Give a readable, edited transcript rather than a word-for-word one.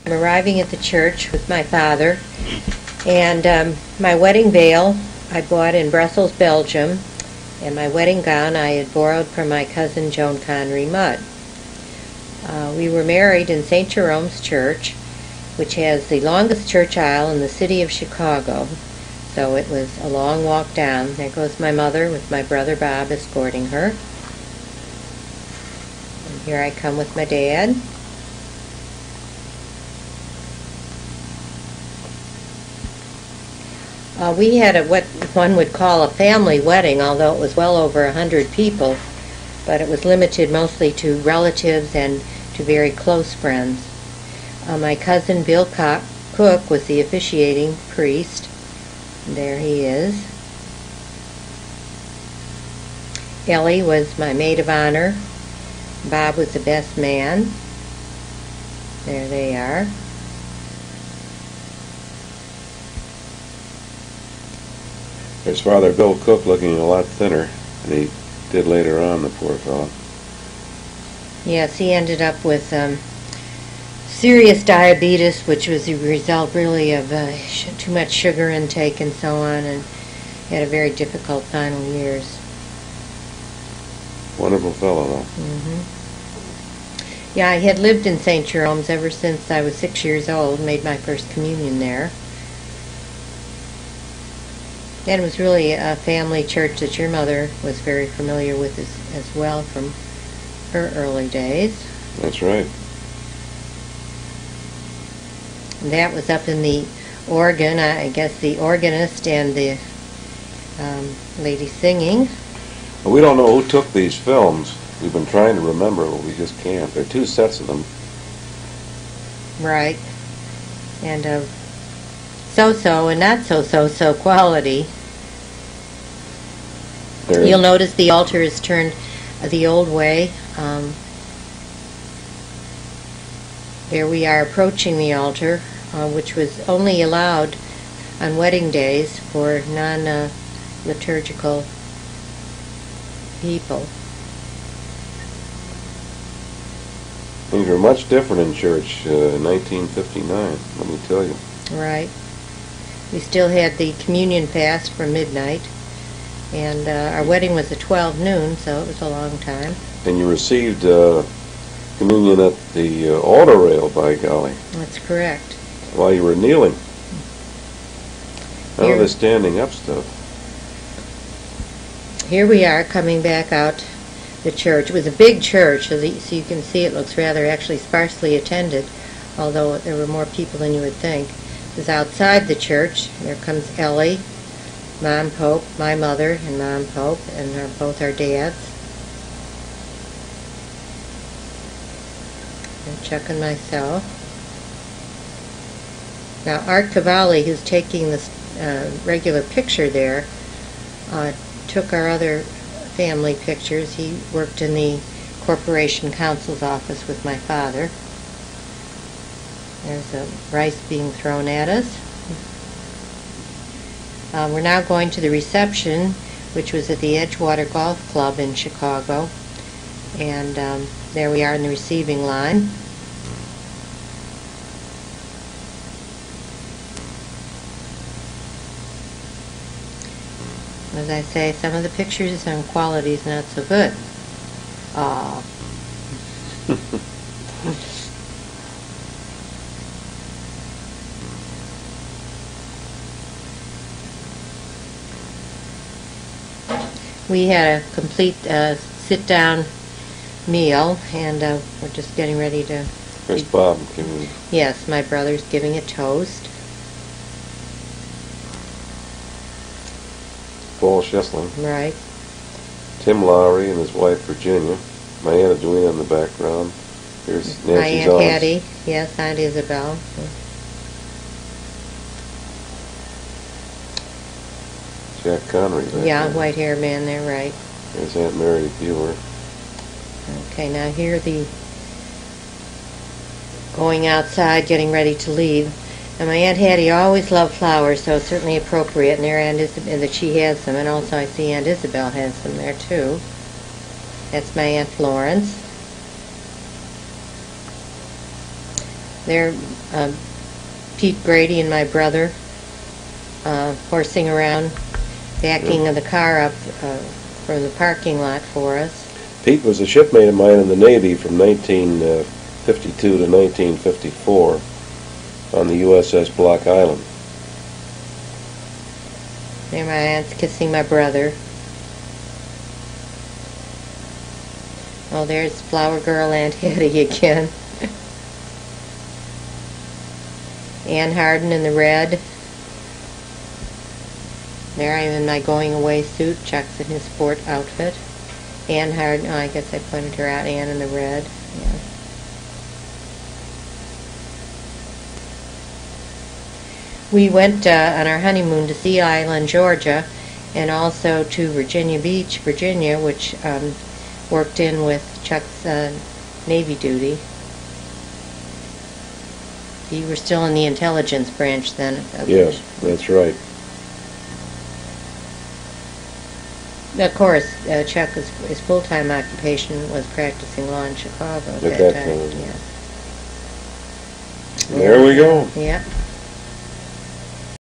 I'm arriving at the church with my father, and my wedding veil I bought in Brussels, Belgium, and my wedding gown I had borrowed from my cousin Joan Connery Mudd. We were married in St. Jerome's Church, which has the longest church aisle in the city of Chicago, so it was a long walk down. There goes my mother with my brother Bob escorting her. And here I come with my dad. We had what one would call a family wedding, although it was well over 100 people, but it was limited mostly to relatives and to very close friends. My cousin Bill Cook was the officiating priest. There he is. Ellie was my maid of honor. Bob was the best man. There they are. There's Father Bill Cook looking a lot thinner than he did later on, the poor fellow. Yes, he ended up with serious diabetes, which was the result really of too much sugar intake and so on, and had a very difficult final years. Wonderful fellow, though. Mm-hmm. Yeah, I had lived in St. Jerome's ever since I was 6 years old, made my first communion there. And it was really a family church that your mother was very familiar with as well from her early days. That's right. And that was up in the organ, I guess the organist and the lady singing. Well, we don't know who took these films. We've been trying to remember, but we just can't. There are 2 sets of them. Right. And of so-so and not so-so quality. You'll notice the altar is turned the old way. There we are approaching the altar, which was only allowed on wedding days for non-liturgical people. Things were much different in church in 1959, let me tell you. Right. We still had the communion fast for midnight, and our wedding was at 12 noon, so it was a long time. And you received communion at the altar rail, by golly. That's correct. While you were kneeling. Now the standing up stuff. Here we are coming back out the church. It was a big church, so you can see it looks rather actually sparsely attended, although there were more people than you would think. It was outside the church. There comes Ellie, Mom Pope, my mother, and Mom Pope, and both our dads. And Chuck and myself. Now Art Cavalli, who's taking this regular picture there, took our other family pictures. He worked in the Corporation Counsel's office with my father. There's a rice being thrown at us. We're now going to the reception, which was at the Edgewater Golf Club in Chicago. And there we are in the receiving line. As I say, some of the pictures and quality is not so good. We had a complete sit-down meal, and we're just getting ready to... Where's Bob giving... Yes, my brother's giving a toast. Paul Shesling. Right. Tim Lowry and his wife Virginia. My Aunt Edwina in the background. Here's Nancy's my Aunt Hattie. Yes, Aunt Isabel. Jack Connery. Yeah, white-haired man there, right. There's Aunt Mary Bueller. Okay, now here the going outside, getting ready to leave. And my Aunt Hattie always loved flowers, so it's certainly appropriate. And there Aunt Isabel, that she has them, and also I see Aunt Isabel has them there too. That's my Aunt Florence. There, Pete Brady and my brother horsing around, backing the car up from the parking lot for us. Pete was a shipmate of mine in the Navy from 1952 to 1954 on the USS Block Island. There my aunt's kissing my brother. Oh, there's Flower Girl Aunt Hattie again. Ann Harden in the red. There I am in my going away suit. Chuck's in his sport outfit. Ann Harden, oh, I guess I pointed her out, Ann in the red. Yeah. We went on our honeymoon to Sea Island, Georgia, and also to Virginia Beach, Virginia, which worked in with Chuck's Navy duty. You were still in the intelligence branch then? Yes, that's right. Of course, Chuck, his full-time occupation was practicing law in Chicago at that time. There we go. Yep.